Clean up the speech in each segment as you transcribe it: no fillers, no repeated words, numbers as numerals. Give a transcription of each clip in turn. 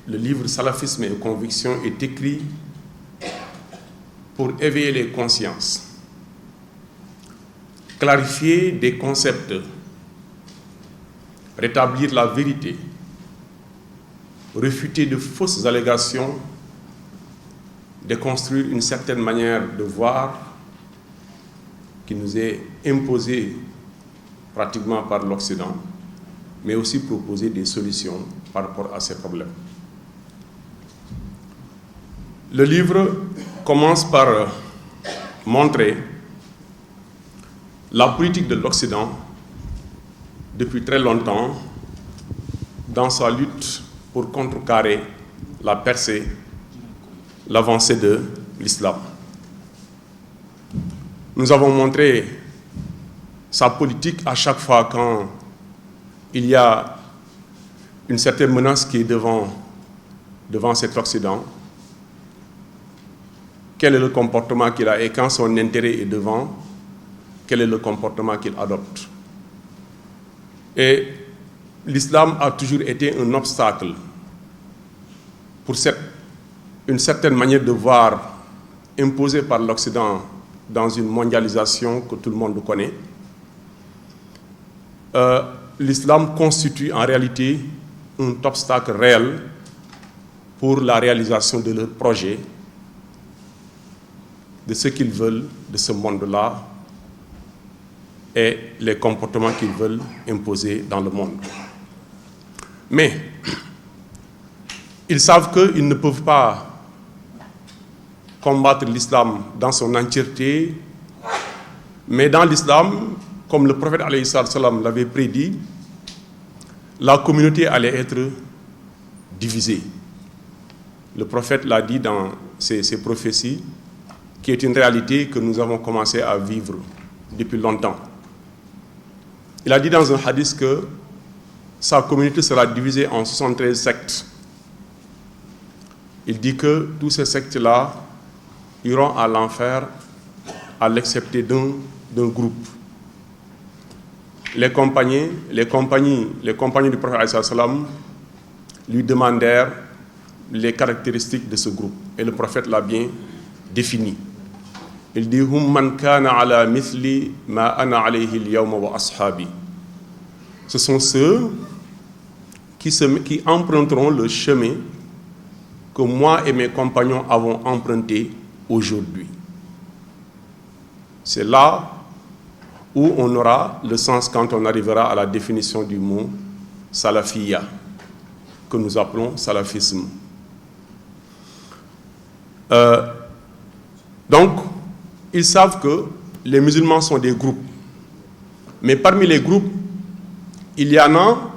le livre Salafisme et convictions est écrit pour éveiller les consciences, clarifier des concepts, rétablir la vérité, réfuter de fausses allégations, déconstruire une certaine manière de voir qui nous est imposée pratiquement par l'Occident, mais aussi proposer des solutions par rapport à ces problèmes. Le livre commence par montrer la politique de l'Occident depuis très longtemps dans sa lutte pour contrecarrer la percée, l'avancée de l'islam. Nous avons montré sa politique à chaque fois quand il y a une certaine menace qui est devant cet Occident. Quel est le comportement qu'il a et quand son intérêt est devant, quel est le comportement qu'il adopte. Et l'islam a toujours été un obstacle pour une certaine manière de voir imposée par l'Occident dans une mondialisation que tout le monde connaît. L'islam constitue en réalité un obstacle réel pour la réalisation de leur projet, de ce qu'ils veulent de ce monde-là et les comportements qu'ils veulent imposer dans le monde. Mais ils savent qu'ils ne peuvent pas combattre l'islam dans son entièreté, mais dans l'islam, comme le prophète alayhi salam l'avait prédit, la communauté allait être divisée. Le prophète l'a dit dans ses prophéties, qui est une réalité que nous avons commencé à vivre depuis longtemps. Il a dit dans un hadith que sa communauté sera divisée en 73 sectes. Il dit que tous ces sectes-là iront à l'enfer à l'excepté d'un groupe. Les compagnons du prophète alayhi salam lui demandèrent les caractéristiques de ce groupe. Et le prophète l'a bien défini. Il dit hum man kana ala mithli ma ana alayhi al-yawma wa ashabi. Ce sont ceux qui emprunteront le chemin que moi et mes compagnons avons emprunté aujourd'hui. C'est là où on aura le sens quand on arrivera à la définition du mot salafiyya, que nous appelons salafisme. Donc, ils savent que les musulmans sont des groupes. Mais parmi les groupes, il y en a,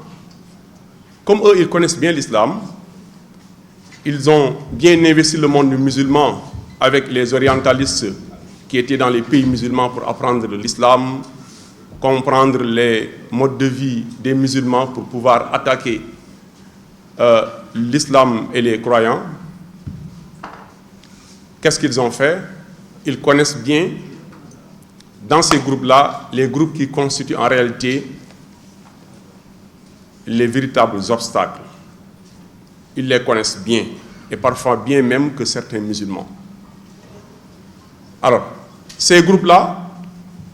comme eux, ils connaissent bien l'islam, ils ont bien investi le monde musulman avec les orientalistes qui étaient dans les pays musulmans pour apprendre l'islam, comprendre les modes de vie des musulmans pour pouvoir attaquer l'islam et les croyants. Qu'est-ce qu'ils ont fait? Ils connaissent bien, dans ces groupes-là, les groupes qui constituent en réalité les véritables obstacles. Ils les connaissent bien, et parfois bien même que certains musulmans. Alors, ces groupes-là,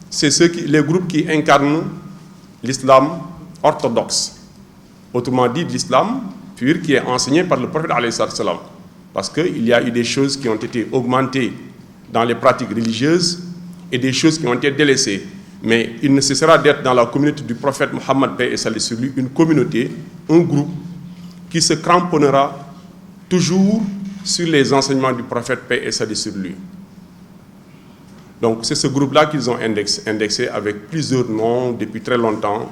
c'est les groupes qui incarnent l'islam orthodoxe. Autrement dit, l'islam pur qui est enseigné par le prophète alayhi salam. Parce qu'il y a eu des choses qui ont été augmentées dans les pratiques religieuses et des choses qui ont été délaissées. Mais il ne cessera d'être dans la communauté du prophète Mohammed, paix et salut sur lui, une communauté, un groupe qui se cramponnera toujours sur les enseignements du prophète, paix et salut sur lui. Donc c'est ce groupe-là qu'ils ont indexé avec plusieurs noms depuis très longtemps,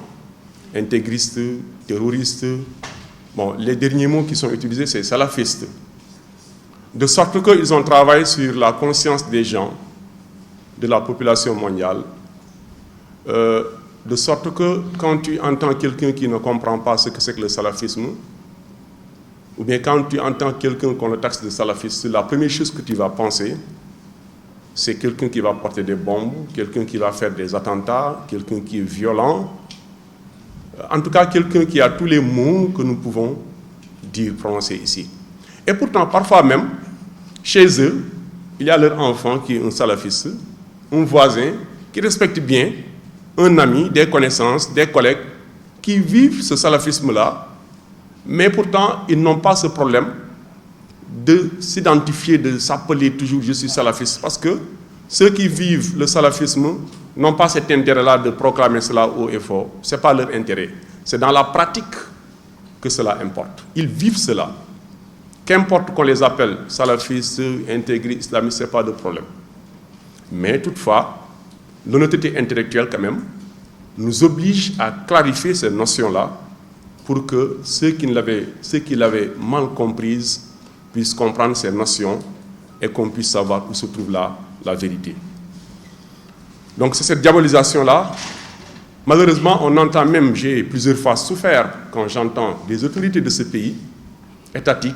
intégristes, terroristes. Bon, les derniers mots qui sont utilisés, c'est salafistes. De sorte qu'ils ont travaillé sur la conscience des gens, de la population mondiale, de sorte que quand tu entends quelqu'un qui ne comprend pas ce que c'est que le salafisme, ou bien quand tu entends quelqu'un qu'on le taxe de salafiste, la première chose que tu vas penser, c'est quelqu'un qui va porter des bombes, quelqu'un qui va faire des attentats, quelqu'un qui est violent, en tout cas quelqu'un qui a tous les mots que nous pouvons dire, prononcer ici. Et pourtant, parfois même, chez eux, il y a leur enfant qui est un salafiste, un voisin qui respecte bien, un ami, des connaissances, des collègues qui vivent ce salafisme-là, mais pourtant, ils n'ont pas ce problème de s'identifier, de s'appeler toujours « je suis salafiste », parce que ceux qui vivent le salafisme n'ont pas cet intérêt-là de proclamer cela haut et fort. Ce n'est pas leur intérêt. C'est dans la pratique que cela importe. Ils vivent cela. Qu'importe qu'on les appelle salafistes, intégrés, islamistes, ce n'est pas de problème. Mais toutefois, l'honnêteté intellectuelle quand même nous oblige à clarifier ces notions-là pour que ceux qui l'avaient mal comprises puissent comprendre ces notions et qu'on puisse savoir où se trouve la vérité. Donc c'est cette diabolisation-là. Malheureusement, on entend même, j'ai plusieurs fois souffert quand j'entends des autorités de ce pays, étatiques,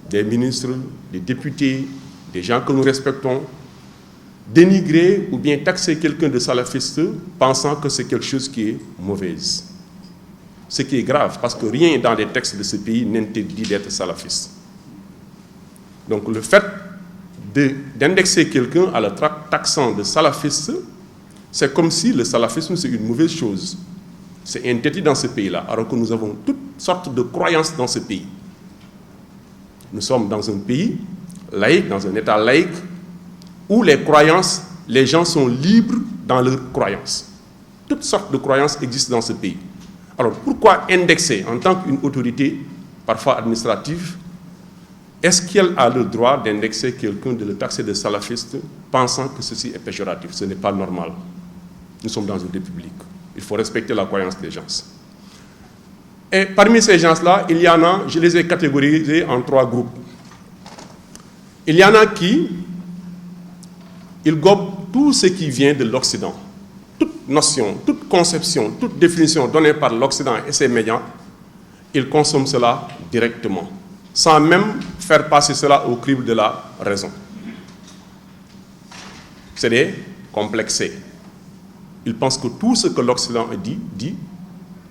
des ministres, des députés, des gens que nous respectons, dénigrer ou bien taxer quelqu'un de salafiste pensant que c'est quelque chose qui est mauvaise. Ce qui est grave, parce que rien dans les textes de ce pays n'interdit d'être salafiste. Donc le fait d'indexer quelqu'un à le taxant de salafiste, c'est comme si le salafisme c'est une mauvaise chose. C'est interdit dans ce pays-là, alors que nous avons toutes sortes de croyances dans ce pays. Nous sommes dans un pays laïque, dans un État laïque, où les croyances, les gens sont libres dans leurs croyances. Toutes sortes de croyances existent dans ce pays. Alors pourquoi indexer en tant qu'une autorité, parfois administrative, est-ce qu'elle a le droit d'indexer quelqu'un, de le taxer de salafiste, pensant que ceci est péjoratif? Ce n'est pas normal. Nous sommes dans une république. Il faut respecter la croyance des gens. Et parmi ces gens-là, il y en a, je les ai catégorisés en 3 groupes. Il y en a qui, ils gobent tout ce qui vient de l'Occident. Toute notion, toute conception, toute définition donnée par l'Occident et ses médias, ils consomment cela directement, sans même faire passer cela au crible de la raison. C'est des complexés. Ils pensent que tout ce que l'Occident dit,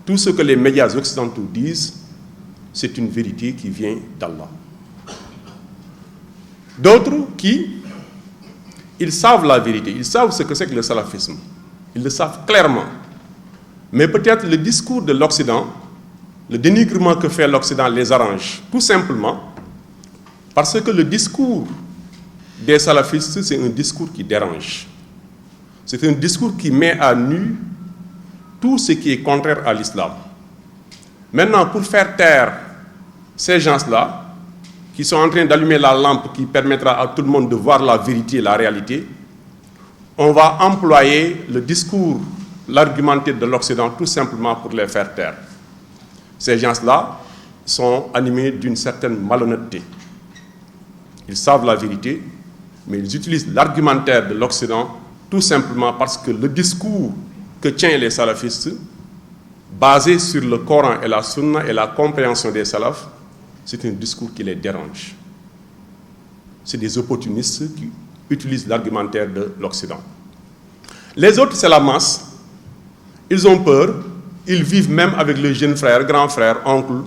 tout ce que les médias occidentaux disent, c'est une vérité qui vient d'Allah. D'autres qui, ils savent la vérité, ils savent ce que c'est que le salafisme. Ils le savent clairement. Mais peut-être le discours de l'Occident, le dénigrement que fait l'Occident les arrange, tout simplement parce que le discours des salafistes, c'est un discours qui dérange. C'est un discours qui met à nu tout ce qui est contraire à l'islam. Maintenant, pour faire taire ces gens-là, qui sont en train d'allumer la lampe qui permettra à tout le monde de voir la vérité et la réalité, on va employer le discours, l'argumentaire de l'Occident tout simplement pour les faire taire. Ces gens-là sont animés d'une certaine malhonnêteté. Ils savent la vérité, mais ils utilisent l'argumentaire de l'Occident tout simplement parce que le discours que tiennent les salafistes, basé sur le Coran et la Sunna et la compréhension des salafs, c'est un discours qui les dérange. C'est des opportunistes qui utilisent l'argumentaire de l'Occident. Les autres, c'est la masse. Ils ont peur, ils vivent même avec le jeune frère, grand frère, oncle,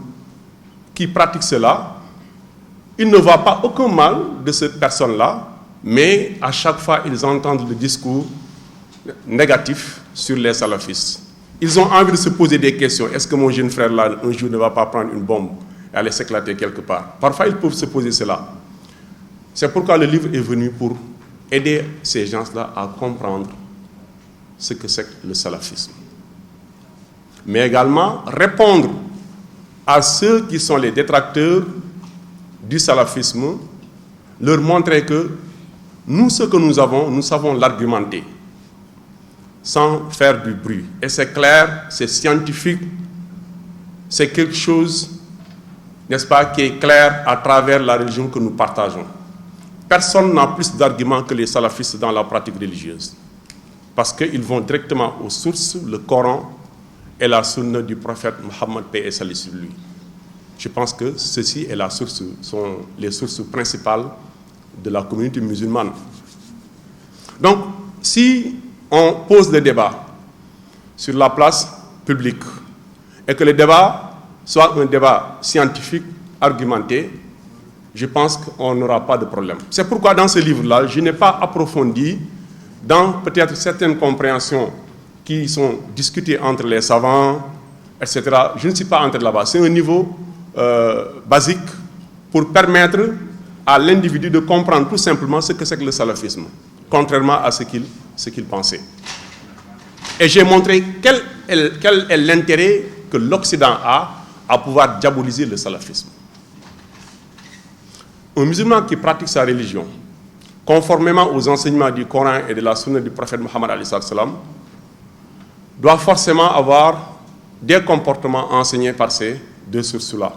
qui pratique cela. Ils ne voient pas aucun mal de cette personne-là, mais à chaque fois, ils entendent le discours négatif sur les salafistes. Ils ont envie de se poser des questions. Est-ce que mon jeune frère-là, un jour, ne va pas prendre une bombe et aller s'éclater quelque part? Parfois, ils peuvent se poser cela. C'est pourquoi le livre est venu pour aider ces gens-là à comprendre ce que c'est que le salafisme. Mais également répondre à ceux qui sont les détracteurs du salafisme, leur montrer que nous, ce que nous avons, nous savons l'argumenter sans faire du bruit. Et c'est clair, c'est scientifique, c'est quelque chose, n'est-ce pas, qui est clair à travers la religion que nous partageons. Personne n'a plus d'arguments que les salafistes dans la pratique religieuse. Parce qu'ils vont directement aux sources, le Coran et la sunna du prophète Mohammed, paix et salut sur lui. Je pense que ceci est sont les sources principales de la communauté musulmane. Donc, si on pose le débat sur la place publique et que le débat soit un débat scientifique, argumenter, je pense qu'on n'aura pas de problème. C'est pourquoi dans ce livre-là, je n'ai pas approfondi dans peut-être certaines compréhensions qui sont discutées entre les savants, etc. Je ne suis pas entré là-bas. C'est un niveau basique pour permettre à l'individu de comprendre tout simplement ce que c'est que le salafisme, contrairement à ce qu'il pensait. Et j'ai montré quel est l'intérêt que l'Occident a à pouvoir diaboliser le salafisme. Un musulman qui pratique sa religion, conformément aux enseignements du Coran et de la Sunna du prophète Mohammed alayhi salam, doit forcément avoir des comportements enseignés par ces deux sources-là.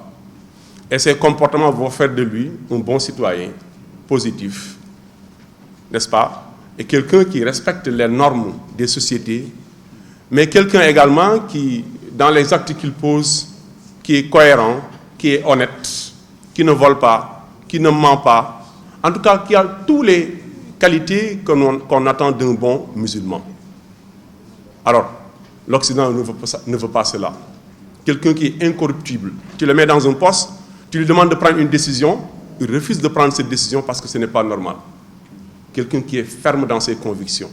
Et ces comportements vont faire de lui un bon citoyen, positif, n'est-ce pas? Et quelqu'un qui respecte les normes des sociétés, mais quelqu'un également qui, dans les actes qu'il pose, qui est cohérent, qui est honnête, qui ne vole pas, qui ne ment pas, en tout cas qui a toutes les qualités qu'on attend d'un bon musulman. Alors, l'Occident ne veut pas cela. Quelqu'un qui est incorruptible, tu le mets dans un poste, tu lui demandes de prendre une décision, il refuse de prendre cette décision parce que ce n'est pas normal. Quelqu'un qui est ferme dans ses convictions.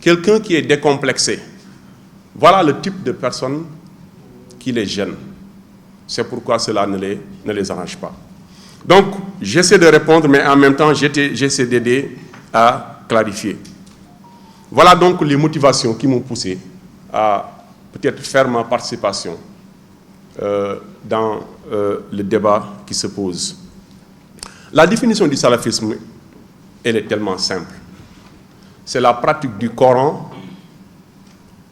Quelqu'un qui est décomplexé. Voilà le type de personne qui les gêne. C'est pourquoi cela ne les arrange pas. Donc, j'essaie de répondre, mais en même temps, j'essaie d'aider à clarifier. Voilà donc les motivations qui m'ont poussé à peut-être faire ma participation dans le débat qui se pose. La définition du salafisme, elle est tellement simple. C'est la pratique du Coran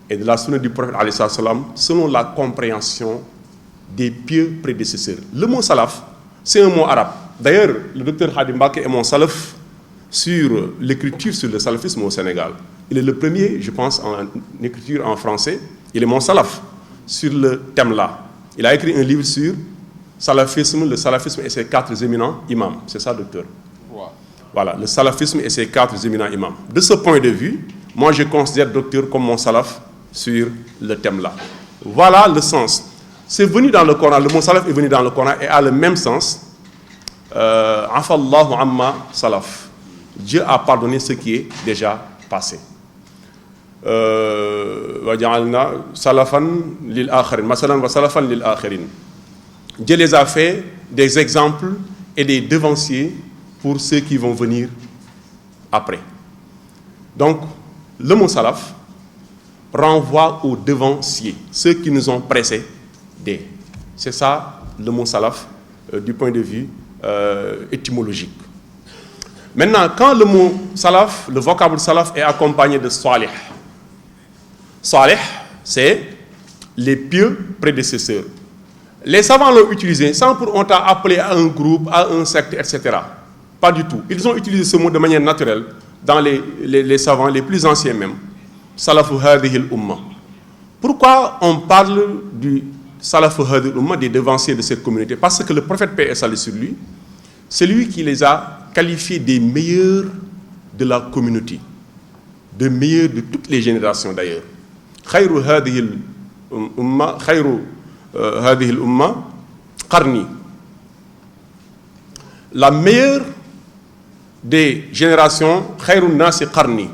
et de la sunna du prophète alayhi salam selon la compréhension des pieux prédécesseurs. Le mot salaf, c'est un mot arabe. D'ailleurs, le docteur Khadim Mbacké est mon salaf sur l'écriture sur le salafisme au Sénégal. Il est le premier, je pense, en écriture en français. Il est mon salaf sur le thème-là. Il a écrit un livre sur salafisme, le salafisme et ses 4 éminents imams. C'est ça, docteur? Wow. Voilà, le salafisme et ses 4 éminents imams. De ce point de vue, moi, je considère docteur comme mon salaf sur le thème-là. Voilà le sens. C'est venu dans le Coran, le mot salaf est venu dans le Coran et a le même sens. Afallahu amma salaf. Dieu a pardonné ce qui est déjà passé. Salafan lil akhirin, masalan wa salafan lil akhirin. Dieu les a fait des exemples et des devanciers pour ceux qui vont venir après. Donc, le mot salaf renvoie aux devanciers, ceux qui nous ont précédés. C'est ça le mot salaf du point de vue étymologique. Maintenant, quand le mot salaf, le vocable salaf est accompagné de salih. Salih, c'est les pieux prédécesseurs. Les savants l'ont utilisé sans pour autant appeler à un groupe, à un secte, etc. Pas du tout. Ils ont utilisé ce mot de manière naturelle dans les savants les plus anciens même. Salafu hadhihi al-umma. Pourquoi on parle du Salafu hadhihi al-umma, des devanciers de cette communauté? Parce que le prophète paix et salut sur lui, c'est lui qui les a qualifiés des meilleurs de la communauté, de meilleurs de toutes les générations d'ailleurs. Khayru hadhihi al-umma, khayru hadhihi al-umma, qarni. La meilleure des générations, khayrun nasi qarni.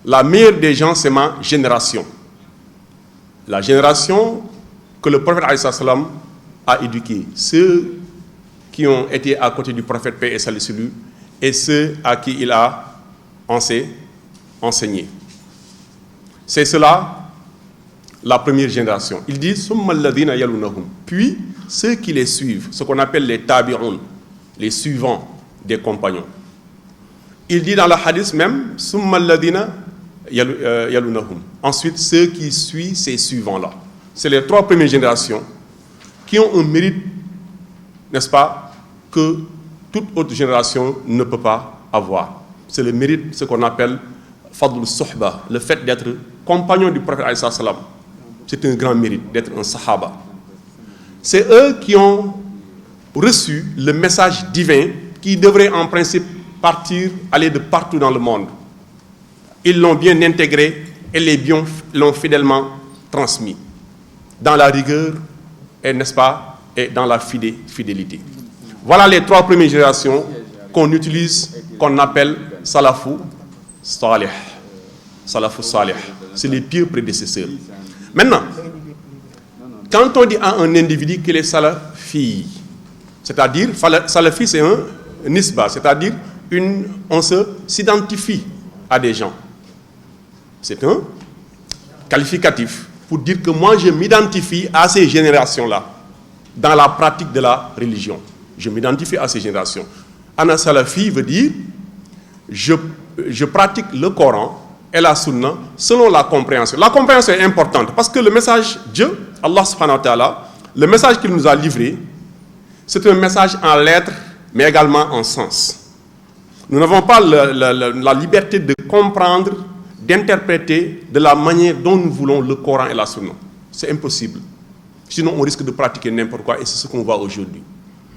La meilleure des gens, c'est ma génération. La génération que le prophète alayhi salam a éduquée. Ceux qui ont été à côté du prophète paix et salut sur lui, et ceux à qui il a enseigné. C'est cela la première génération. Il dit summa alladhina yalunahum. Puis ceux qui les suivent, ce qu'on appelle les tabi'un, les suivants des compagnons. Il dit dans le hadith même summa alladhina yalunahum. Ensuite, ceux qui suivent ces suivants-là. C'est les 3 premières générations qui ont un mérite, n'est-ce pas, que toute autre génération ne peut pas avoir. C'est le mérite, ce qu'on appelle fadl suhba, le fait d'être compagnon du prophète alayhi salam. C'est un grand mérite d'être un sahaba. C'est eux qui ont reçu le message divin qui devrait en principe aller de partout dans le monde. Ils l'ont bien intégré et l'ont fidèlement transmis dans la rigueur et, n'est-ce pas, et dans la fidélité. Voilà les 3 premières générations qu'on utilise, qu'on appelle Salafou Salih. Salafou Salih. C'est les pieux prédécesseurs. Maintenant, quand on dit à un individu qu'il est Salafi, c'est-à-dire, Salafi c'est un nisba, c'est-à-dire on s'identifie à des gens. C'est un qualificatif pour dire que moi je m'identifie à ces générations-là dans la pratique de la religion. Je m'identifie à ces générations. Ana Salafi veut dire je pratique le Coran et la Sunna selon la compréhension. La compréhension est importante parce que le message Dieu, Allah subhanahu wa ta'ala, le message qu'il nous a livré, c'est un message en lettres mais également en sens. Nous n'avons pas la liberté de comprendre, d'interpréter de la manière dont nous voulons le Coran et la Sunna. C'est impossible. Sinon, on risque de pratiquer n'importe quoi et c'est ce qu'on voit aujourd'hui.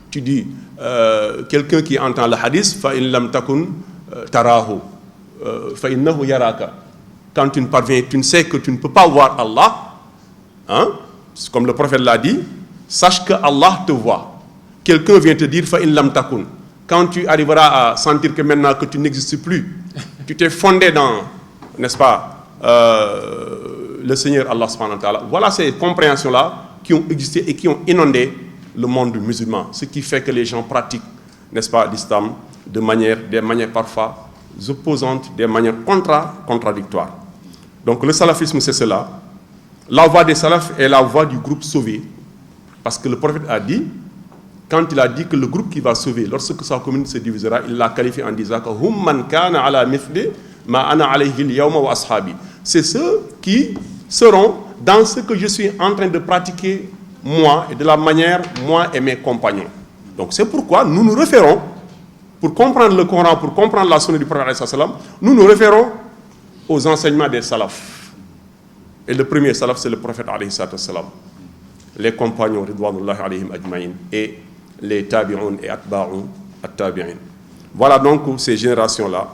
Tu dis, quelqu'un qui entend le hadith, « Fa'in lam takun tarahu, fa'innahu yaraka » Quand tu ne parviens, tu ne sais que tu ne peux pas voir Allah, hein? Comme le prophète l'a dit, sache que Allah te voit. Quelqu'un vient te dire, « Fa'in lam takun » Quand tu arriveras à sentir que maintenant que tu n'existes plus, tu t'es fondé dans, n'est-ce pas, le Seigneur Allah subhanahu wa ta'ala. Voilà ces compréhensions-là qui ont existé et qui ont inondé le monde musulman. Ce qui fait que les gens pratiquent, n'est-ce pas, l'islam des manières parfois opposantes, des manières contradictoires. Donc le salafisme, c'est cela. La voie des salafs est la voie du groupe sauvé. Parce que le prophète a dit, quand il a dit que le groupe qui va sauver, lorsque sa communauté se divisera, il l'a qualifié en disant que hum man kana ala mithli ma ana alayhi al-yawma wa ashabi. C'est ceux qui seront dans ce que je suis en train de pratiquer moi et de la manière moi et mes compagnons. Donc c'est pourquoi nous nous référons, pour comprendre le Coran, pour comprendre la sunna du prophète alayhi salam, nous nous référons aux enseignements des salafs. Et le premier salaf, c'est le prophète alayhi salam. Les compagnons ridwanullahi alayhim ajma'in et les tabi'un et atba'un at-tabi'in. Voilà donc ces générations-là.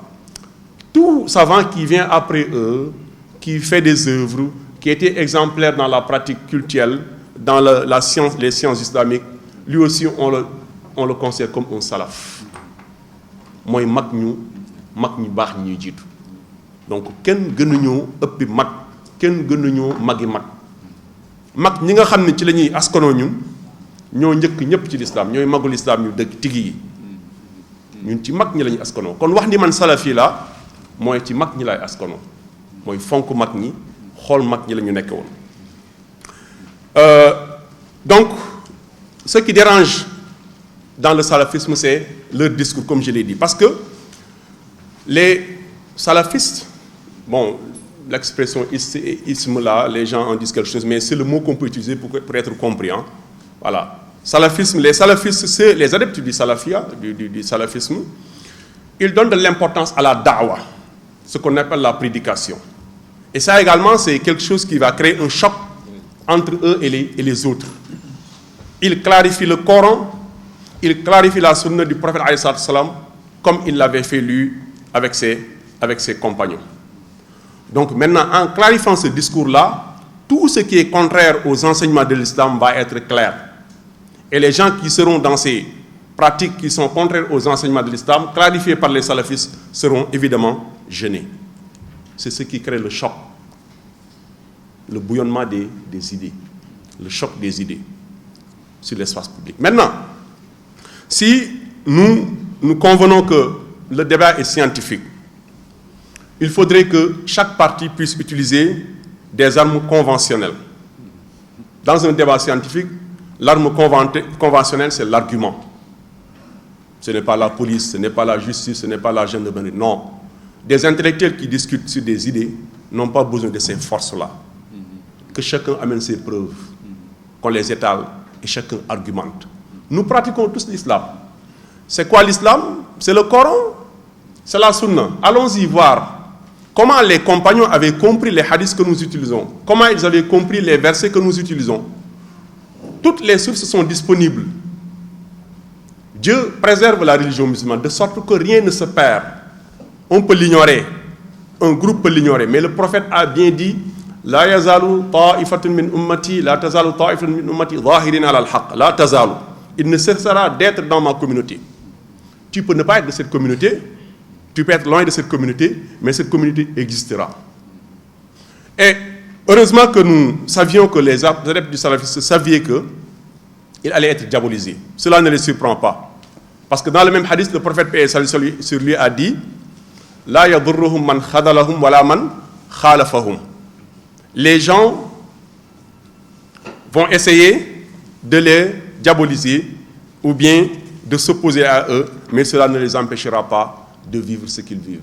Tout savant qui vient après eux, qui fait des œuvres, qui était exemplaire dans la pratique culturelle, dans les sciences islamiques, lui aussi on le considère comme un salaf. Moi, mag ñu baax ñuy jiitu. Donc kenn gënuñoo ëppi mag, kenn gënuñoo magi mag. Mag ñi nga xam ne ci la ñuy askanoo ñoo njëkk ñëpp ci lislaam ñooy magul lislaam yu dëgg tigi yi ñun ci mag ñi la ñuy askanoo kon wax ni man salafi la mooy ci mag ñi lay askanoo mooy fonk mag ñi xool mag ñi la ñu nekk woon. Donc ce qui dérange dans le salafisme c'est leur discours comme je l'ai dit parce que les salafistes, bon, l'expression isme là, les gens en disent quelque chose, mais c'est le mot qu'on peut utiliser pour être compris. Hein. Voilà. Salafisme, les salafistes, c'est les adeptes du salafia, du salafisme, ils donnent de l'importance à la da'wa, ce qu'on appelle la prédication. Et ça également, c'est quelque chose qui va créer un choc entre eux et les autres. Ils clarifient le Coran, ils clarifient la sunna du prophète alayhi salam comme il l'avait fait lui avec ses compagnons. Donc maintenant, en clarifiant ce discours-là, tout ce qui est contraire aux enseignements de l'islam va être clair. Et les gens qui seront dans ces pratiques qui sont contraires aux enseignements de l'islam, clarifiées par les salafistes, seront évidemment gênés. C'est ce qui crée le choc, le bouillonnement des idées, le choc des idées sur l'espace public. Maintenant, si nous convenons que le débat est scientifique, il faudrait que chaque parti puisse utiliser des armes conventionnelles. Dans un débat scientifique, l'arme conventionnelle, c'est l'argument. Ce n'est pas la police, ce n'est pas la justice, ce n'est pas la gendarmerie. Non. Des intellectuels qui discutent sur des idées n'ont pas besoin de ces forces-là. Que chacun amène ses preuves, qu'on les étale et chacun argumente. Nous pratiquons tous l'islam. C'est quoi l'islam? C'est le Coran, c'est la sunna. Allons-y voir comment les compagnons avaient compris les hadiths que nous utilisons, comment ils avaient compris les versets que nous utilisons. Toutes les sources sont disponibles. Dieu préserve la religion musulmane de sorte que rien ne se perd. On peut l'ignorer, un groupe peut l'ignorer, mais le prophète a bien dit La yazalu ta'ifatun min ummati, la tazalu ta'ifatun min ummati zahirin ala al-haq, la tazalu. il ne cessera d'être dans ma communauté. Tu peux ne pas être de cette communauté, tu peux être loin de cette communauté, mais cette communauté existera. Et heureusement que nous savions que les adeptes du salafisme savaient qu'il allait être diabolisé. Cela ne les surprend pas. Parce que dans le même hadith, le prophète paix et salut sur lui a dit « La yadurruhum man khadalahum wala man khalafahum » Les gens vont essayer de les diaboliser ou bien de s'opposer à eux, mais cela ne les empêchera pas de vivre ce qu'ils vivent.